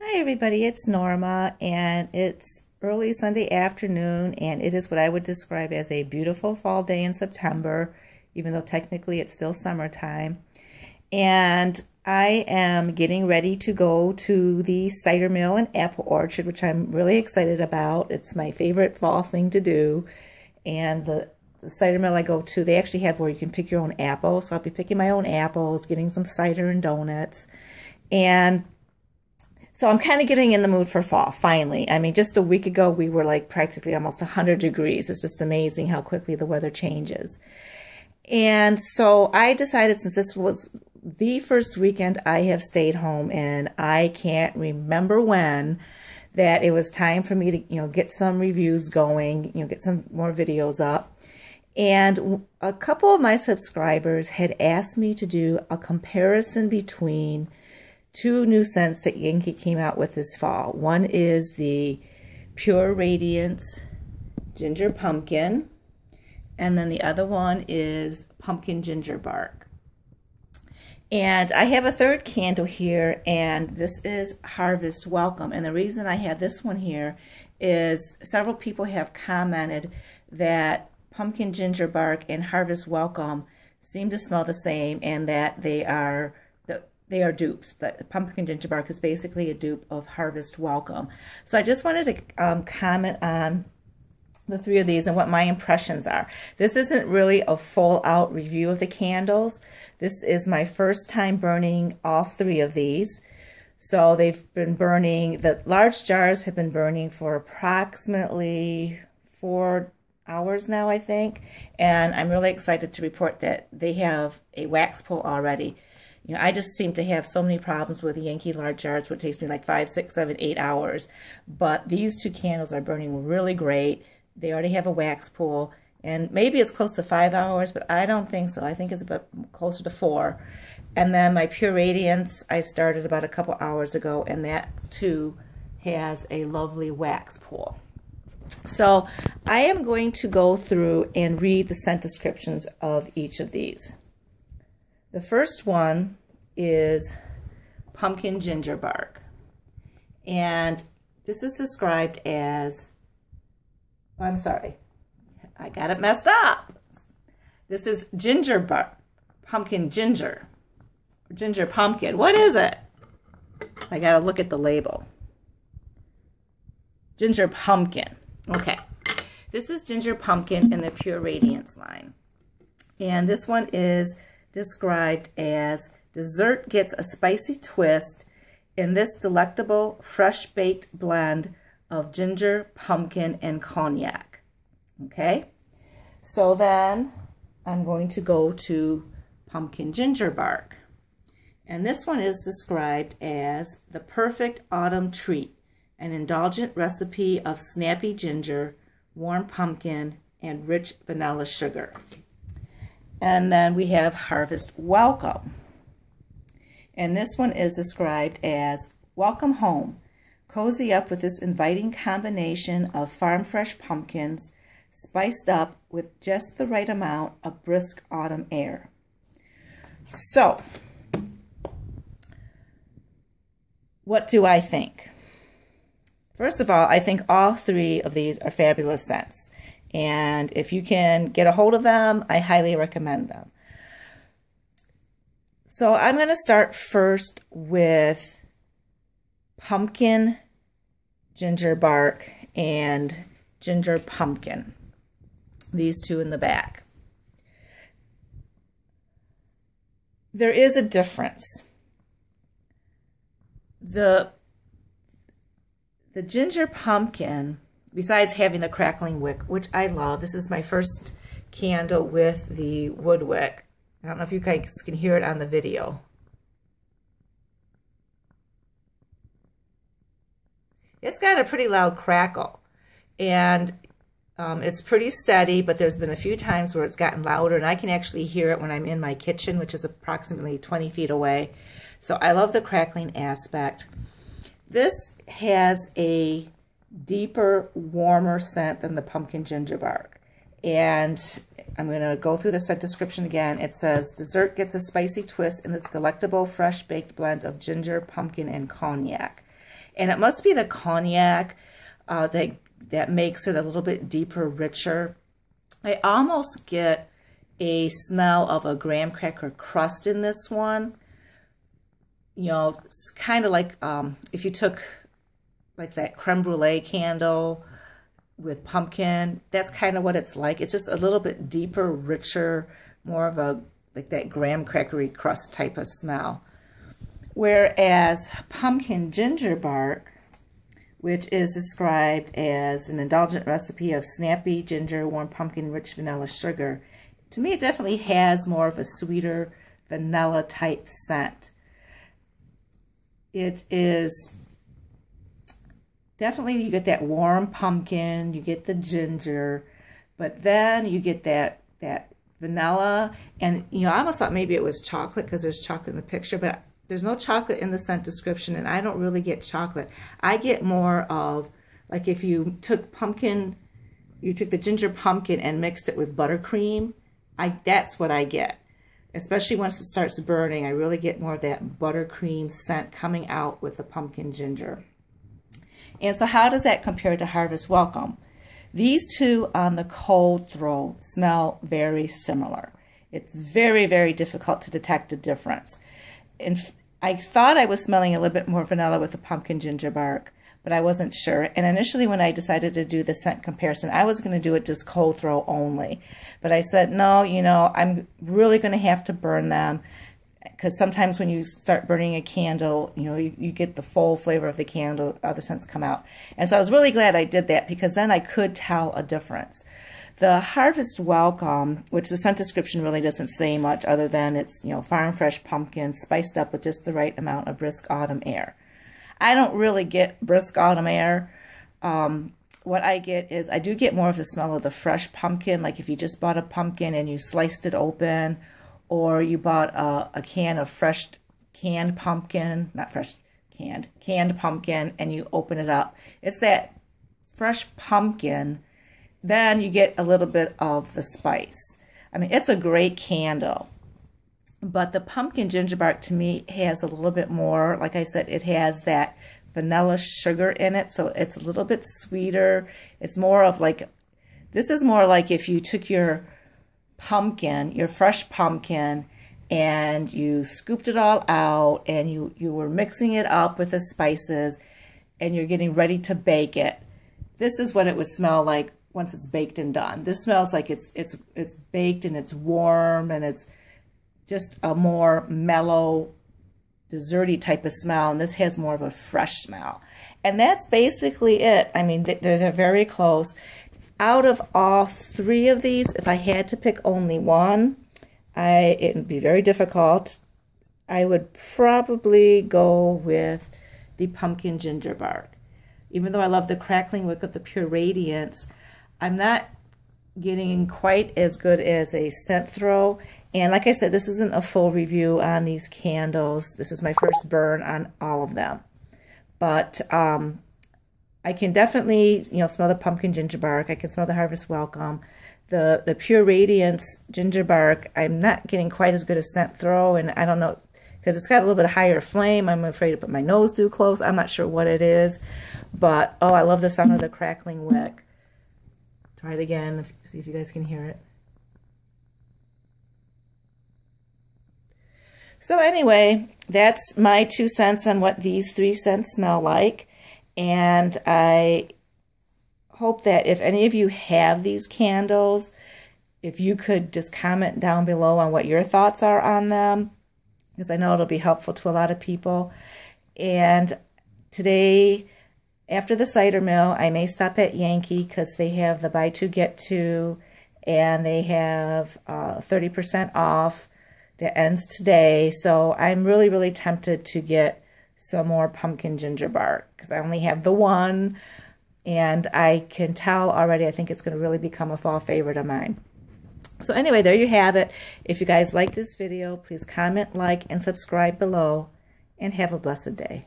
Hi everybody, it's Norma and it's early Sunday afternoon and it is what I would describe as a beautiful fall day in September, even though technically it's still summertime. And I am getting ready to go to the cider mill and apple orchard, which I'm really excited about. It's my favorite fall thing to do. And the cider mill I go to, they actually have where you can pick your own apples. So I'll be picking my own apples, getting some cider and donuts. And so I'm kind of getting in the mood for fall, finally. I mean, just a week ago, we were like practically almost 100 degrees. It's just amazing how quickly the weather changes. And so I decided, since this was the first weekend I have stayed home, and I can't remember when, that it was time for me to, get some reviews going, get some more videos up. And a couple of my subscribers had asked me to do a comparison between two new scents that Yankee came out with this fall. One is the Pure Radiance Ginger Pumpkin, and then the other one is Pumpkin Ginger Bark. And I have a third candle here, and this is Harvest Welcome. And the reason I have this one here is several people have commented that Pumpkin Ginger Bark and Harvest Welcome seem to smell the same, and that they are dupes, but Pumpkin Ginger Bark is basically a dupe of Harvest Welcome. So I just wanted to comment on the three of these and what my impressions are. This isn't really a full out review of the candles. This is my first time burning all three of these. So they've been burning, the large jars have been burning for approximately 4 hours now, I think. And I'm really excited to report that they have a wax pull already. I just seem to have so many problems with the Yankee large jars, which takes me like 5, 6, 7, 8 hours. But these two candles are burning really great. They already have a wax pull, and maybe it's close to 5 hours, but I don't think so. I think it's about closer to 4. And then my Pure Radiance, I started about a couple hours ago, and that too has a lovely wax pull. So I am going to go through and read the scent descriptions of each of these. The first one is Pumpkin Ginger Bark, and this is described as, I'm sorry, I got it messed up. This is ginger bark, pumpkin ginger, ginger pumpkin. What is it? I gotta look at the label. Ginger pumpkin. Okay, this is ginger pumpkin in the Pure Radiance line, and this one is described as dessert gets a spicy twist in this delectable fresh baked blend of ginger, pumpkin, and cognac. Okay, so then I'm going to go to Pumpkin Ginger Bark, and this one is described as the perfect autumn treat, an indulgent recipe of snappy ginger, warm pumpkin, and rich vanilla sugar. And then we have Harvest Welcome. And this one is described as welcome home. Cozy up with this inviting combination of farm fresh pumpkins, spiced up with just the right amount of brisk autumn air. So, what do I think? First of all, I think all three of these are fabulous scents. And if you can get a hold of them, I highly recommend them. So I'm going to start first with Pumpkin Ginger Bark and Ginger Pumpkin. These two in the back. There is a difference. The Ginger Pumpkin, besides having the crackling wick, which I love, this is my first candle with the wood wick. I don't know if you guys can hear it on the video. It's got a pretty loud crackle, and it's pretty steady, but there's been a few times where it's gotten louder, and I can actually hear it when I'm in my kitchen, which is approximately 20 feet away. So I love the crackling aspect. This has a deeper, warmer scent than the Pumpkin Ginger Bark. And I'm going to go through the scent description again. It says, dessert gets a spicy twist in this delectable, fresh baked blend of ginger, pumpkin, and cognac. And it must be the cognac that makes it a little bit deeper, richer. I almost get a smell of a graham cracker crust in this one. You know, it's kind of like if you took like that creme brulee candle with pumpkin, that's kind of what it's like. It's just a little bit deeper, richer, more of a like that graham crackery crust type of smell. Whereas pumpkin ginger bark, which is described as an indulgent recipe of snappy ginger, warm pumpkin, rich vanilla sugar, to me it definitely has more of a sweeter vanilla type scent. It is definitely, you get that warm pumpkin, you get the ginger, but then you get that vanilla. And, you know, I almost thought maybe it was chocolate because there's chocolate in the picture, but there's no chocolate in the scent description, and I don't really get chocolate. I get more of, like if you took pumpkin, you took the ginger pumpkin and mixed it with buttercream, that's what I get. Especially once it starts burning, I really get more of that buttercream scent coming out with the pumpkin ginger. And so how does that compare to Harvest Welcome? These two on the cold throw smell very similar. It's very, very difficult to detect a difference. And I thought I was smelling a little bit more vanilla with the pumpkin ginger bark, but I wasn't sure. And initially when I decided to do the scent comparison, I was going to do it just cold throw only. But I said, no, you know, I'm really going to have to burn them, because sometimes when you start burning a candle, you know, you get the full flavor of the candle, other scents come out. And so I was really glad I did that, because then I could tell a difference. The Harvest Welcome, which the scent description really doesn't say much other than it's, you know, farm fresh pumpkin spiced up with just the right amount of brisk autumn air. I don't really get brisk autumn air. What I get is, I do get more of the smell of the fresh pumpkin, like if you just bought a pumpkin and you sliced it open, or you bought a can of fresh canned pumpkin, not fresh, canned pumpkin, and you open it up. It's that fresh pumpkin. Then you get a little bit of the spice. I mean, it's a great candle. But the pumpkin ginger bark to me has a little bit more, like I said, it has that vanilla sugar in it, so it's a little bit sweeter. It's more of like, this is more like if you took your pumpkin, your fresh pumpkin, and you scooped it all out and you were mixing it up with the spices and you're getting ready to bake it. This is what it would smell like once it's baked and done. This smells like it's baked and it's warm and it's just a more mellow, desserty type of smell, and this has more of a fresh smell. And that's basically it. I mean, they're very close. Out of all three of these, if I had to pick only one, it would be very difficult. I would probably go with the pumpkin ginger bark. Even though I love the crackling wick of the Pure Radiance, I'm not getting quite as good as a scent throw. And like I said, this isn't a full review on these candles. This is my first burn on all of them. But I can definitely, you know, smell the pumpkin ginger bark. I can smell the Harvest Welcome. The Pure Radiance ginger bark, I'm not getting quite as good a scent throw. And I don't know, because it's got a little bit higher flame. I'm afraid to put my nose too close. I'm not sure what it is. But, oh, I love the sound of the crackling wick. Try it again, see if you guys can hear it. So anyway, that's my 2 cents on what these 3 scents smell like. And I hope that if any of you have these candles, if you could just comment down below on what your thoughts are on them, because I know it'll be helpful to a lot of people. And today, after the cider mill, I may stop at Yankee because they have the buy 2 get 2, and they have 30% off that ends today. So I'm really, really tempted to get some more pumpkin ginger bark because I only have the one, and I can tell already I think it's going to really become a fall favorite of mine. So anyway, there you have it. If you guys like this video, please comment, like, and subscribe below, and have a blessed day.